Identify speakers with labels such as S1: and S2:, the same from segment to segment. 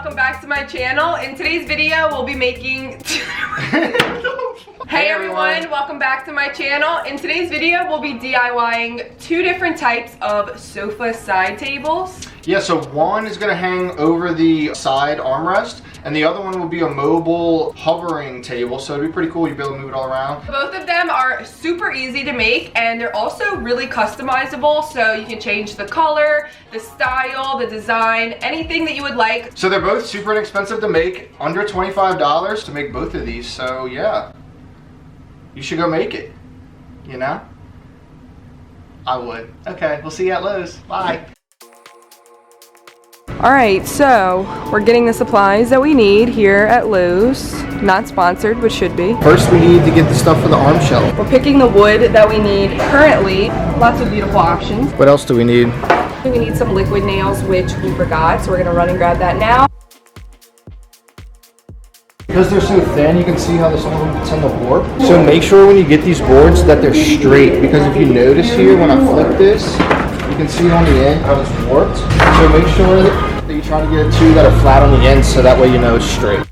S1: welcome back to my channel. In today's video, we'll be making... Hey everyone, welcome back to my channel. In today's video, we'll be DIYing two different types of sofa side tables.
S2: Yeah, so one is gonna hang over the side armrest, and the other one will be a mobile hovering table, so it'll be pretty cool. You'll be able to move it all around.
S1: Both of them are super easy to make, and they're also really customizable, so you can change the color, the style, the design, anything that you would like.
S2: So they're both super inexpensive to make, under $25 to make both of these, so yeah. You should go make it, you know? I would. Okay, we'll see you at Lowe's. Bye.
S1: Alright, so we're getting the supplies that we need here at Lowe's. Not sponsored, but should be.
S2: First we need to get the stuff for the arm shelf.
S1: We're picking the wood that we need currently. Lots of beautiful options.
S2: What else do we need?
S1: We need some liquid nails, which we forgot, so we're gonna run and grab that now.
S2: Because they're so thin, you can see how some of them tend to warp. So make sure when you get these boards that they're straight, because if you notice here when I flip this, you can see on the end how it's warped. So make sure that you try to get two that are flat on the end so that way you know it's straight.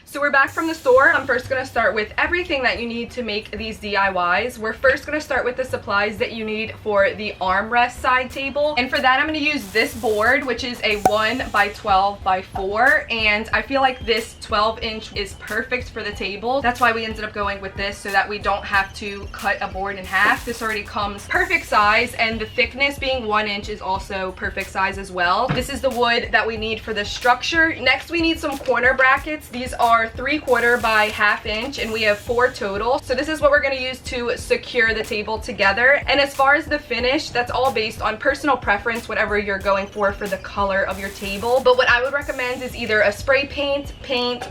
S1: So we're back from the store. I'm first going to start with everything that you need to make these DIYs. We're first going to start with the supplies that you need for the armrest side table. And for that, I'm going to use this board, which is a 1x12x4. And I feel like this 12-inch is perfect for the table. That's why we ended up going with this, so that we don't have to cut a board in half. This already comes perfect size, and the thickness being 1 inch is also perfect size as well. This is the wood that we need for the structure. Next, we need some corner brackets. These are 3/4 by 1/2 inch, and we have 4 total. So this is what we're going to use to secure the table together. And as far as the finish, that's all based on personal preference, whatever you're going for the color of your table. But what I would recommend is either a spray paint,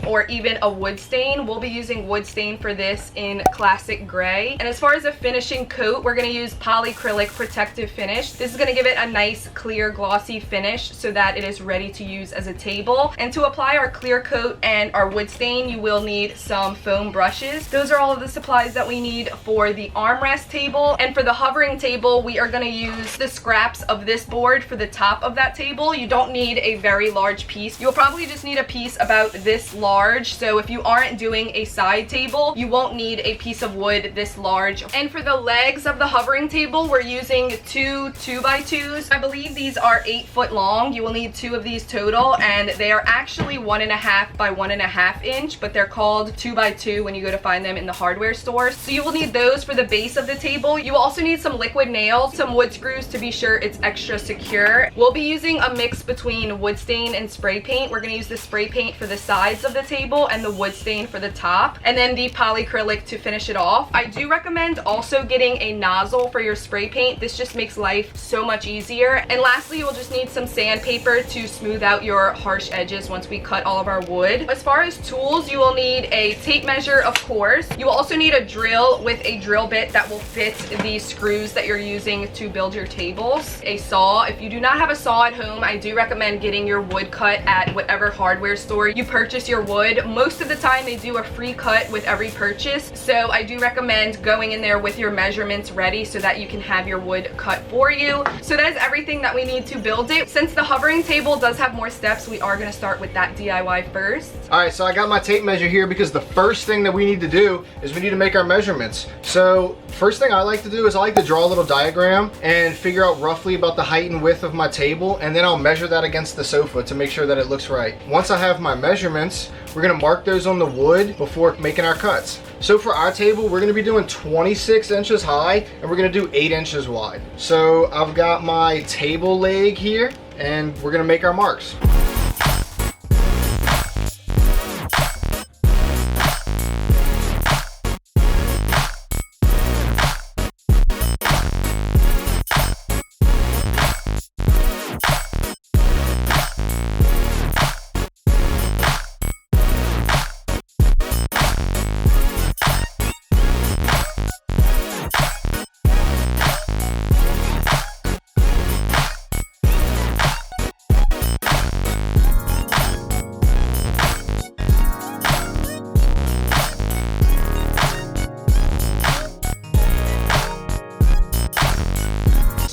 S1: or even a wood stain. We'll be using wood stain for this in classic gray. And as far as a finishing coat, we're going to use polyacrylic protective finish. This is going to give it a nice clear glossy finish so that it is ready to use as a table. And to apply our clear coat and our wood stain, you will need some foam brushes. Those are all of the supplies that we need for the armrest table. And for the hovering table, we are going to use the scraps of this board for the top of that table. You don't need a very large piece. You'll probably just need a piece about this large. So if you aren't doing a side table, you won't need a piece of wood this large. And for the legs of the hovering table, we're using two 2x2s. I believe these are 8 foot long. You will need 2 of these total, and they are actually 1.5 by 1.5 inch, but they're called 2x2 when you go to find them in the hardware store. So you will need those for the base of the table. You will also need some liquid nails, some wood screws to be sure it's extra secure. We'll be using a mix between wood stain and spray paint. We're going to use the spray paint for the sides of the table and the wood stain for the top, and then the polyacrylic to finish it off. I do recommend also getting a nozzle for your spray paint. This just makes life so much easier. And lastly, you will just need some sandpaper to smooth out your harsh edges once we cut all of our wood. As far as tools, you will need a tape measure, of course. You will also need a drill with a drill bit that will fit the screws that you're using to build your tables. A saw. If you do not have a saw at home, I do recommend getting your wood cut at whatever hardware store you purchase your wood. Most of the time they do a free cut with every purchase, so I do recommend going in there with your measurements ready so that you can have your wood cut for you. So that is everything that we need to build it. Since the hovering table does have more steps, we are going to start with that DIY first.
S2: Alright, so I got my tape measure here because the first thing that we need to do is we need to make our measurements. So first thing I like to do is I like to draw a little diagram and figure out roughly about the height and width of my table, and then I'll measure that against the sofa to make sure that it looks right. Once I have my measurements, we're going to mark those on the wood before making our cuts. So for our table, we're going to be doing 26 inches high, and we're going to do 8 inches wide. So I've got my table leg here, and we're going to make our marks.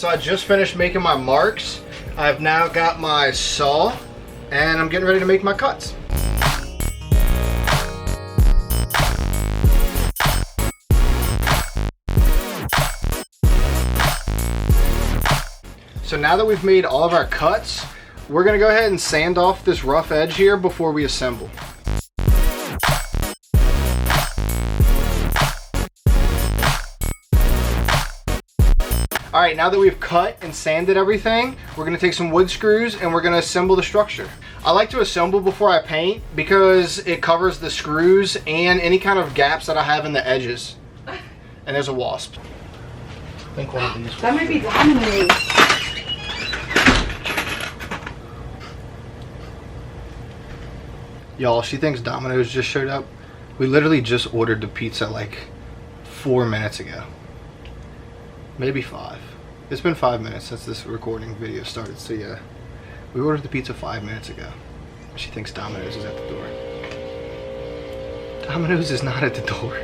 S2: So I just finished making my marks. I've now got my saw, and I'm getting ready to make my cuts. So now that we've made all of our cuts, we're gonna go ahead and sand off this rough edge here before we assemble. All right, now that we've cut and sanded everything, we're gonna take some wood screws and we're gonna assemble the structure. I like to assemble before I paint because it covers the screws and any kind of gaps that I have in the edges. And there's a wasp. I think one of these.
S1: That might be dominoes.
S2: Y'all, she thinks Domino's just showed up. We literally just ordered the pizza like 4 minutes ago. Maybe 5. It's been 5 minutes since this recording video started, so yeah. We ordered the pizza 5 minutes ago. She thinks Domino's is at the door. Domino's is not at the door.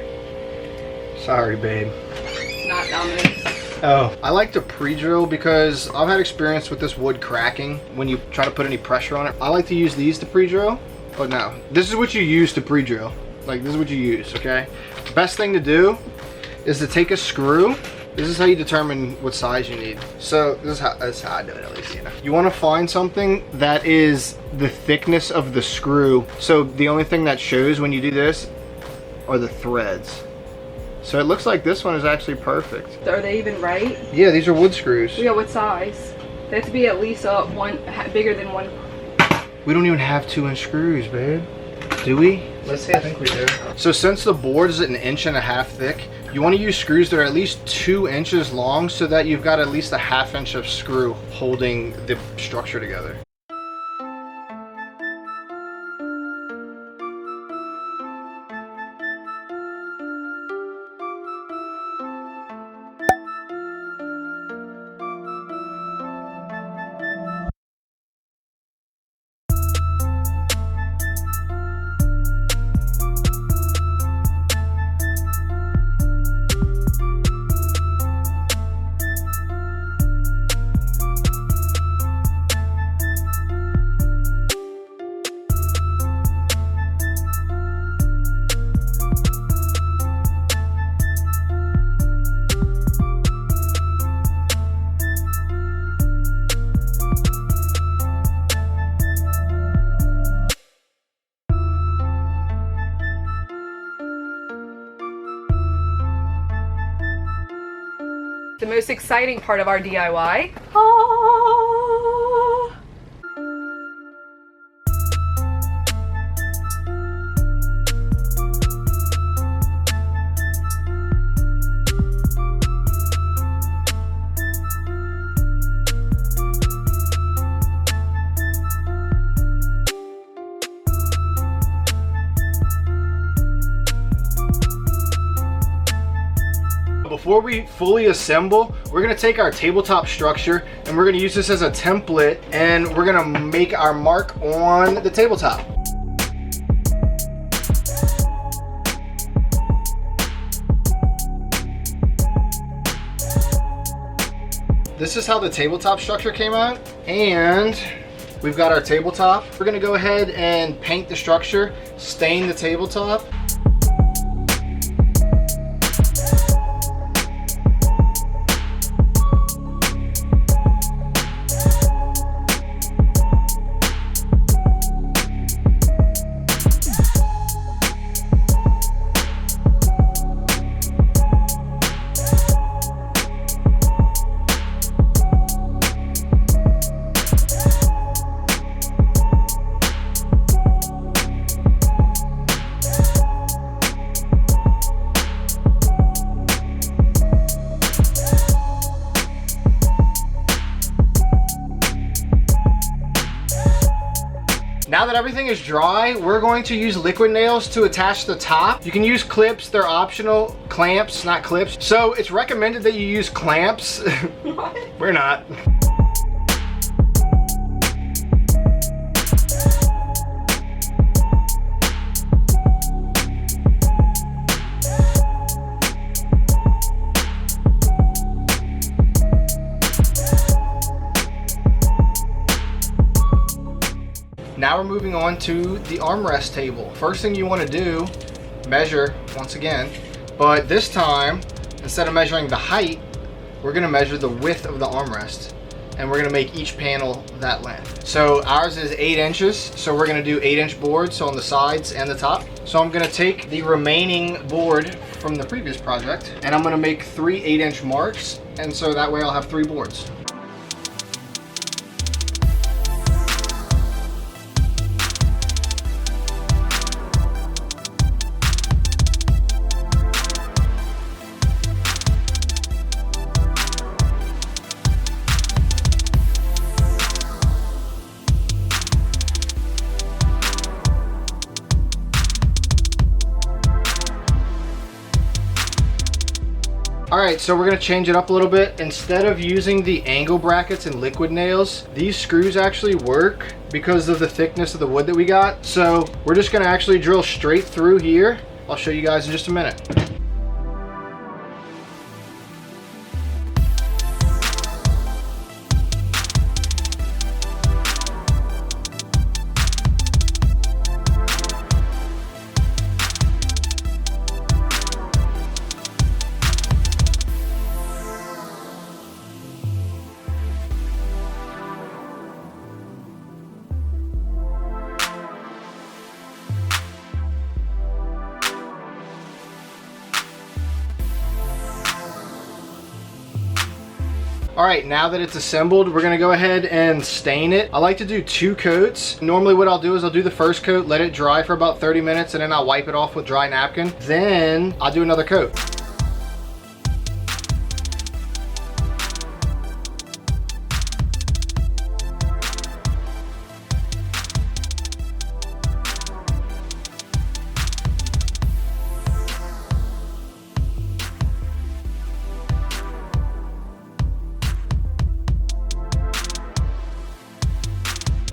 S2: Sorry, babe.
S1: It's not Domino's.
S2: Oh, I like to pre-drill because I've had experience with this wood cracking when you try to put any pressure on it. I like to use these to pre-drill. Oh no, this is what you use to pre-drill. Like, this is what you use, okay? The best thing to do is to take a screw. This is how you determine what size you need. So this is how I do it, at least, you know. You want to find something that is the thickness of the screw. So the only thing that shows when you do this are the threads. So it looks like this one is actually perfect.
S1: Are they even right?
S2: Yeah, these are wood screws.
S1: Yeah, what size? They have to be at least bigger than one.
S2: We don't even have 2-inch screws, babe. Do we? Let's see, I think we do. So since the board is 1.5 inches thick, you want to use screws that are at least 2 inches long so that you've got at least a 1/2 inch of screw holding the structure together.
S1: The most exciting part of our DIY.
S2: Before we fully assemble, we're gonna take our tabletop structure and we're gonna use this as a template and we're gonna make our mark on the tabletop. This is how the tabletop structure came out, and we've got our tabletop. We're gonna go ahead and paint the structure, stain the tabletop. Now that everything is dry, we're going to use liquid nails to attach the top. You can use clips, they're optional. Clamps, not clips. So it's recommended that you use clamps.
S1: What?
S2: We're not. we're moving on to the armrest table. First thing you want to do, measure once again, but this time, instead of measuring the height, we're gonna measure the width of the armrest, and we're gonna make each panel that length. So ours is 8 inches, so we're gonna do 8-inch boards on the sides and the top. So I'm gonna take the remaining board from the previous project, and I'm gonna make 3 8-inch marks, and so that way I'll have 3 boards. Alright, so we're going to change it up a little bit. Instead of using the angle brackets and liquid nails, these screws actually work because of the thickness of the wood that we got. So we're just going to actually drill straight through here. I'll show you guys in just a minute. Alright, now that it's assembled, we're going to go ahead and stain it. I like to do 2 coats. Normally what I'll do is I'll do the first coat, let it dry for about 30 minutes, and then I'll wipe it off with dry napkin. Then I'll do another coat.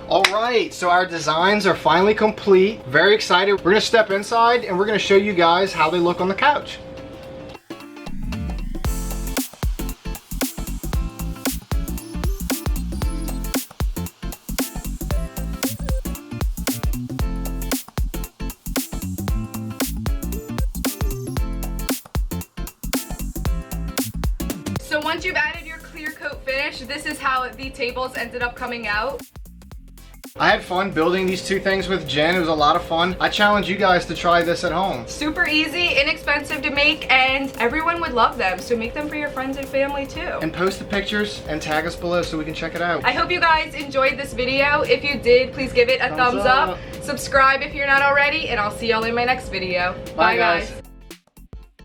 S2: Alright, so our designs are finally complete. Very excited. We're going to step inside and we're going to show you guys how they look on the couch.
S1: So once you've added your clear coat finish, this is how the tables ended up coming out.
S2: I had fun building these 2 things with Jen. It was a lot of fun. I challenge you guys to try this at home.
S1: Super easy, inexpensive to make, and everyone would love them. So make them for your friends and family too.
S2: And post the pictures and tag us below so we can check it out.
S1: I hope you guys enjoyed this video. If you did, please give it a thumbs up. Subscribe if you're not already, and I'll see y'all in my next video.
S2: Bye guys.